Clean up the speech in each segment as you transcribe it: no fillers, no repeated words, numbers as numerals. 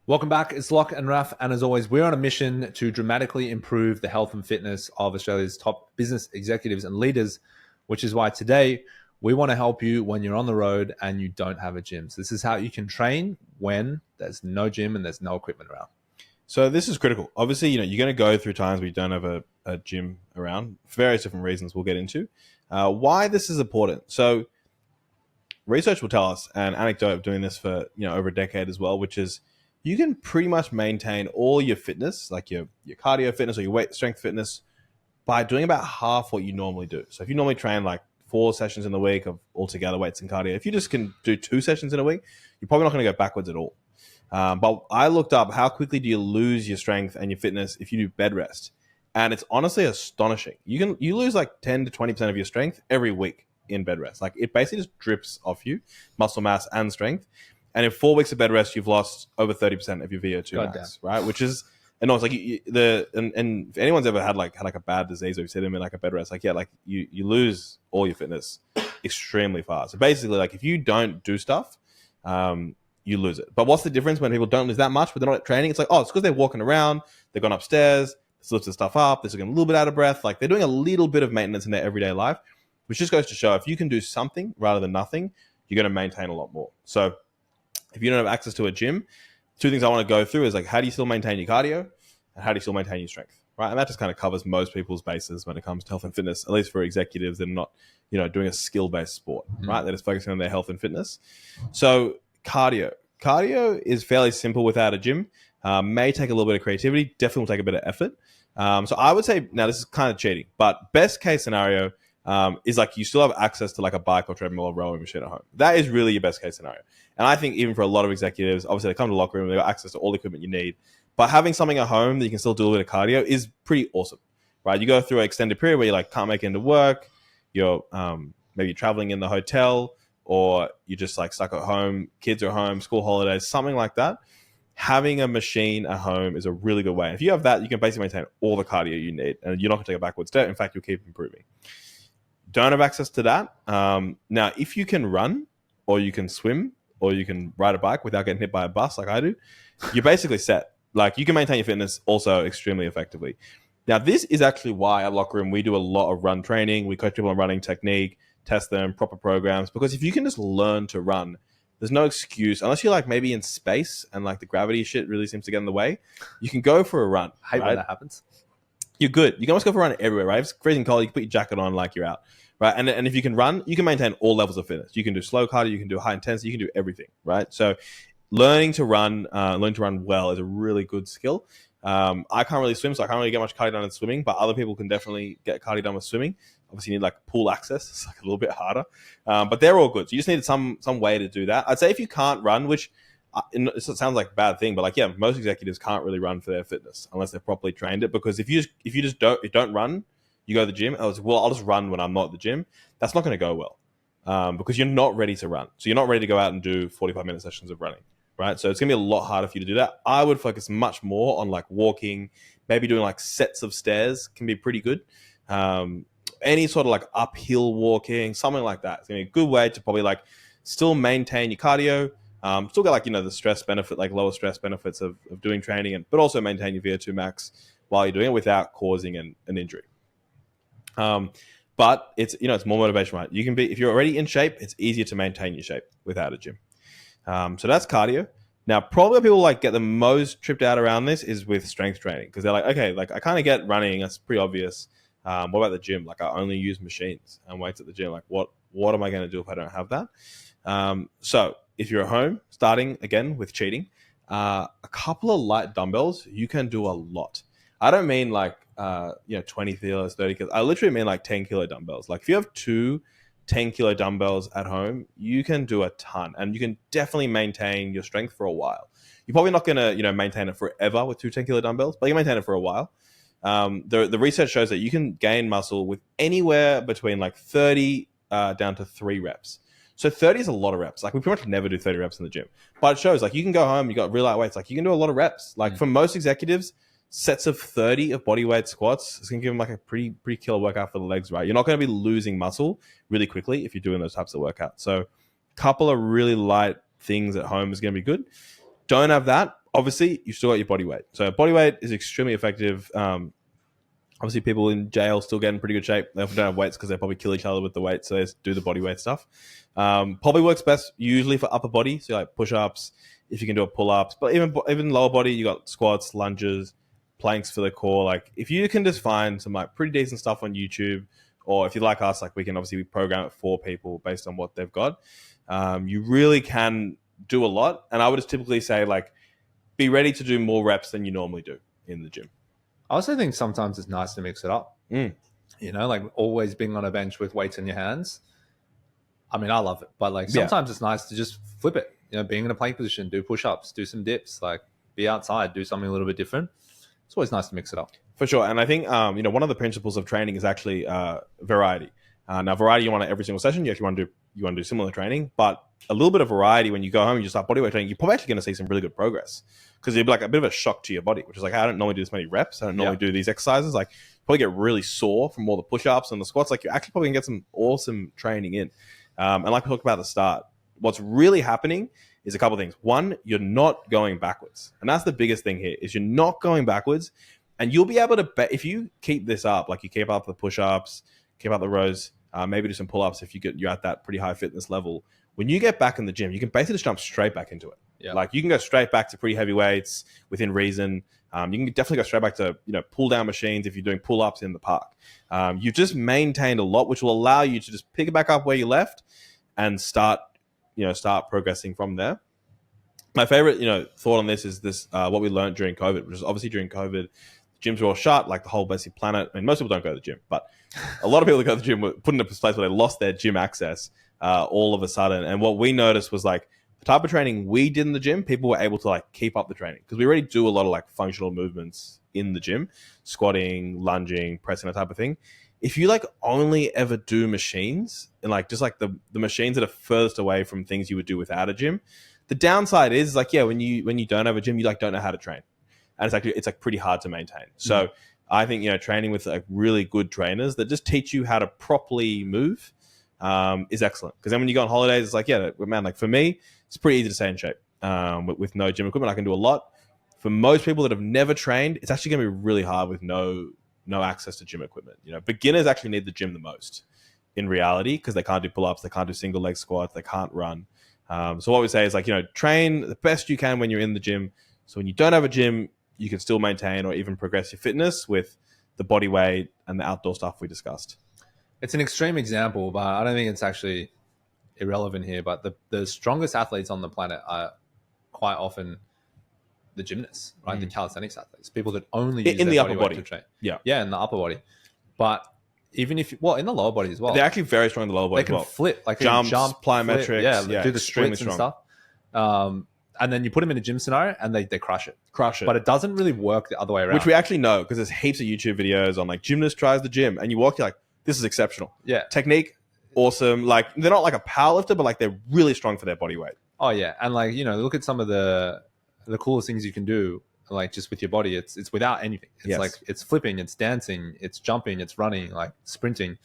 Welcome back. It's Lach and Raph, and as always, we're on a mission to dramatically improve the health and fitness of Australia's top business executives and leaders, which is why today we want to help you when you're on the road and you don't have a gym. So this is how you can train when there's no gym and there's no equipment around. So this is critical. Obviously, you're going to go through times where you don't have a gym around for various different reasons we'll get into. Why this is important. So research will tell us, an anecdote of doing this for over a decade as well, which is you can pretty much maintain all your fitness, like your cardio fitness or your weight strength fitness, by doing about half what you normally do. So if you normally train like 4 sessions in the week of altogether weights and cardio, if you just can do 2 sessions in a week, you're probably not going to go backwards at all. But I looked up how quickly do you lose your strength and your fitness if you do bed rest, and it's honestly astonishing. You lose like 10 to 20% of your strength every week in bed rest. Like it basically just drips off you, muscle mass and strength. And in 4 weeks of bed rest, you've lost over 30% of your VO2 max, right? Which is enormous. Like and if anyone's ever had a bad disease or you sit in like a bed rest, you lose all your fitness extremely fast. So basically, like if you don't do stuff, you lose it. But what's the difference when people don't lose that much, but they're not training? It's like, oh, it's because they're walking around, they've gone upstairs, they're lifting stuff up, they're getting a little bit out of breath. Like they're doing a little bit of maintenance in their everyday life, which just goes to show if you can do something rather than nothing, you're going to maintain a lot more. So if you don't have access to a gym, 2 things I want to go through is like, how do you still maintain your cardio and how do you still maintain your strength, right? And that just kind of covers most people's bases when it comes to health and fitness, at least for executives that are not, doing a skill-based sport, right? They're just focusing on their health and fitness. So cardio is fairly simple without a gym. May take a little bit of creativity, definitely will take a bit of effort. So I would say, now this is kind of cheating, but best case scenario is like you still have access to like a bike or treadmill or rowing machine at home. That is really your best case scenario. And I think even for a lot of executives, obviously they come to the locker room, they've got access to all the equipment you need. But having something at home that you can still do a bit of cardio is pretty awesome, right? You go through an extended period where you like can't make it into work, you're maybe traveling in the hotel, or you're just like stuck at home, kids are home, school holidays, something like that. Having a machine at home is a really good way. If you have that, you can basically maintain all the cardio you need, and you're not going to take a backward step. In fact, you'll keep improving. Don't have access to that. Now, if you can run, or you can swim, or you can ride a bike without getting hit by a bus like I do, you're basically set. Like you can maintain your fitness also extremely effectively. Now, this is actually why at Locker Room we do a lot of run training. We coach people on running technique, test them, proper programs. Because if you can just learn to run, there's no excuse, unless you're like maybe in space and like the gravity shit really seems to get in the way. You can go for a run. I hate when that happens. You're good. You can almost go for a run everywhere, right? If it's freezing cold, you can put your jacket on like you're out, right? And if you can run, you can maintain all levels of fitness. You can do slow cardio, you can do high intensity, you can do everything, right? So learning to run well is a really good skill. I can't really swim, so I can't really get much cardio done in swimming, but other people can definitely get cardio done with swimming. Obviously, you need like pool access. It's like a little bit harder, but they're all good. So you just need some way to do that. I'd say if you can't run, which it sounds like a bad thing, but like, yeah, most executives can't really run for their fitness unless they're properly trained it. Because if you just don't run, you go to the gym. I'll just run when I'm not at the gym. That's not going to go well because you're not ready to run. So you're not ready to go out and do 45-minute sessions of running, right? So it's going to be a lot harder for you to do that. I would focus much more on like walking, maybe doing like sets of stairs can be pretty good. Any sort of like uphill walking, something like that. It's going to be a good way to probably like still maintain your cardio. Still got like, the stress benefit, like lower stress benefits of doing training, but also maintain your VO2 max while you're doing it without causing an injury. But it's more motivation, right? You can be, if you're already in shape, it's easier to maintain your shape without a gym. So that's cardio. Now, probably people like get the most tripped out around this is with strength training, because they're like, okay, like I kind of get running. That's pretty obvious. What about the gym? Like I only use machines and weights at the gym. Like what am I going to do if I don't have that? So if you're at home, starting again with cheating, a couple of light dumbbells, you can do a lot. I don't mean like 20 kilos, 30 kilos. I literally mean like 10 kilo dumbbells. Like if you have 2 10-kilo dumbbells at home, you can do a ton, and you can definitely maintain your strength for a while. You're probably not going to maintain it forever with 2 10-kilo dumbbells, but you can maintain it for a while. The research shows that you can gain muscle with anywhere between like 30 down to 3 reps. So 30 is a lot of reps. Like we pretty much never do 30 reps in the gym, but it shows like you can go home, you got real light weights, like you can do a lot of reps. Like for most executives, sets of 30 of body weight squats is going to give them like a pretty killer workout for the legs, right? You're not going to be losing muscle really quickly if you're doing those types of workouts. So a couple of really light things at home is going to be good. Don't have that, obviously, you still got your body weight. So body weight is extremely effective. Obviously, people in jail still get in pretty good shape. They often don't have weights because they probably kill each other with the weights, so they just do the body weight stuff. Probably works best usually for upper body, so like push-ups, if you can do a pull-ups. But even lower body, you got squats, lunges, planks for the core. Like if you can just find some like pretty decent stuff on YouTube, or if you're like us, like we can obviously program it for people based on what they've got. You really can do a lot, and I would just typically say like be ready to do more reps than you normally do in the gym. I also think sometimes it's nice to mix it up. You know, like always being on a bench with weights in your hands. I mean, I love it, but like sometimes it's nice to just flip it. You know, being in a plank position, do push-ups, do some dips, like be outside, do something a little bit different. It's always nice to mix it up. For sure. And I think, one of the principles of training is actually variety. Now, variety you want at every single session. You actually want to do similar training, but a little bit of variety when you go home and you start bodyweight training, you're probably actually going to see some really good progress because it'll be like a bit of a shock to your body, which is like, I don't normally do this many reps. I don't normally do these exercises. Like, probably get really sore from all the push-ups and the squats. Like, you're actually probably going to get some awesome training in. And like we talked about at the start, what's really happening is a couple of things. One, you're not going backwards. And that's the biggest thing here is you're not going backwards. And you'll be able to, if you keep this up, like you keep up the push-ups, keep up the rows, maybe do some pull-ups if you're at that pretty high fitness level. When you get back in the gym, you can basically just jump straight back into it. Yeah. Like you can go straight back to pretty heavy weights within reason. You can definitely go straight back to pull down machines if you're doing pull-ups in the park. You've just maintained a lot, which will allow you to just pick it back up where you left and start progressing from there. My favorite thought on this is this what we learned during COVID, which is obviously during COVID, gyms were all shut, like the whole basic planet. I mean, most people don't go to the gym, but a lot of people that go to the gym were put in a place where they lost their gym access all of a sudden. And what we noticed was like the type of training we did in the gym, people were able to like keep up the training because we already do a lot of like functional movements in the gym, squatting, lunging, pressing, that type of thing. If you like only ever do machines and like just like the machines that are furthest away from things you would do without a gym, the downside is like, when you don't have a gym, you like don't know how to train. And it's like pretty hard to maintain. So I think, training with like really good trainers that just teach you how to properly move is excellent. Because then when you go on holidays, it's like, man, like for me, it's pretty easy to stay in shape with no gym equipment. I can do a lot. For most people that have never trained, it's actually going to be really hard with no access to gym equipment. Beginners actually need the gym the most in reality because they can't do pull-ups, they can't do single leg squats, they can't run. So what we say is like, train the best you can when you're in the gym. So when you don't have a gym, you can still maintain or even progress your fitness with the body weight and the outdoor stuff we discussed. It's an extreme example, but I don't think it's actually irrelevant here. But the strongest athletes on the planet are quite often the gymnasts, right? The calisthenics athletes, people that only use in the their upper body to train. Yeah, in the upper body. But even if, in the lower body as well. They're actually very strong in the lower body. They can flip, like jumps, jump, plyometrics, do the splits and stuff. And then you put them in a gym scenario and they crush it. But it doesn't really work the other way around. Which we actually know because there's heaps of YouTube videos on like gymnast tries the gym and you walk, you're like, this is exceptional. Yeah. Technique, awesome. Like they're not like a powerlifter, but like they're really strong for their body weight. Oh yeah. And like, look at some of the coolest things you can do, like just with your body. It's without anything. It's like, it's flipping, it's dancing, it's jumping, it's running, like sprinting.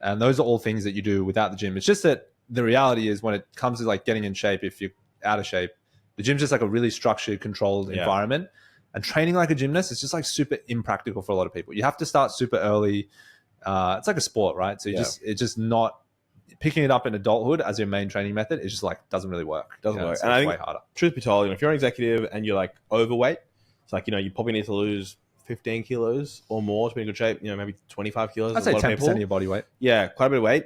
And those are all things that you do without the gym. It's just that the reality is when it comes to like getting in shape, if you're out of shape, the gym's just like a really structured, controlled environment. And training like a gymnast is just like super impractical for a lot of people. You have to start super early. It's like a sport, right? So it's just not picking it up in adulthood as your main training method. It's just like doesn't really work. Doesn't work. It's I think way harder. Truth be told, if you're an executive and you're like overweight, it's like, you probably need to lose 15 kilos or more to be in good shape. Maybe 25 kilos. I'd say 10% of your body weight. Yeah, quite a bit of weight.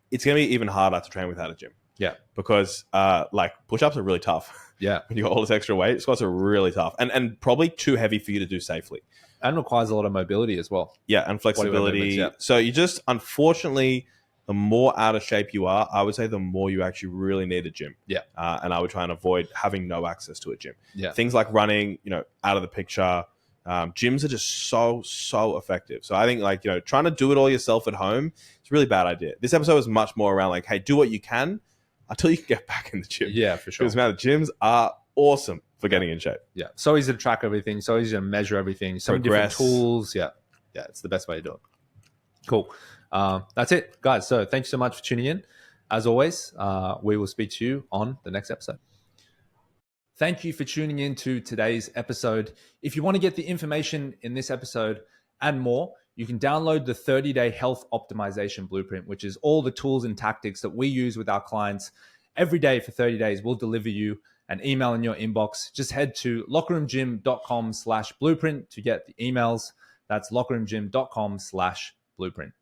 It's going to be even harder to train without a gym. Yeah. Because like push-ups are really tough. Yeah. When you got all this extra weight, squats are really tough and probably too heavy for you to do safely. And requires a lot of mobility as well. Yeah, and flexibility. So you just, unfortunately, the more out of shape you are, I would say the more you actually really need a gym. Yeah. And I would try and avoid having no access to a gym. Yeah. Things like running, out of the picture. Gyms are just so effective. So I think like, trying to do it all yourself at home, it's a really bad idea. This episode is much more around like, hey, do what you can until you can get back in the gym. Yeah, for sure. Because man, the gyms are awesome for getting in shape. Yeah. So easy to track everything. So easy to measure everything. So many different tools. Yeah. Yeah. It's the best way to do it. Cool. That's it, guys. So thank you so much for tuning in. As always, we will speak to you on the next episode. Thank you for tuning in to today's episode. If you want to get the information in this episode and more, you can download the 30-day health optimization blueprint, which is all the tools and tactics that we use with our clients every day for 30 days. We'll deliver you an email in your inbox. Just head to lockerroomgym.com/blueprint to get the emails. That's lockerroomgym.com/blueprint.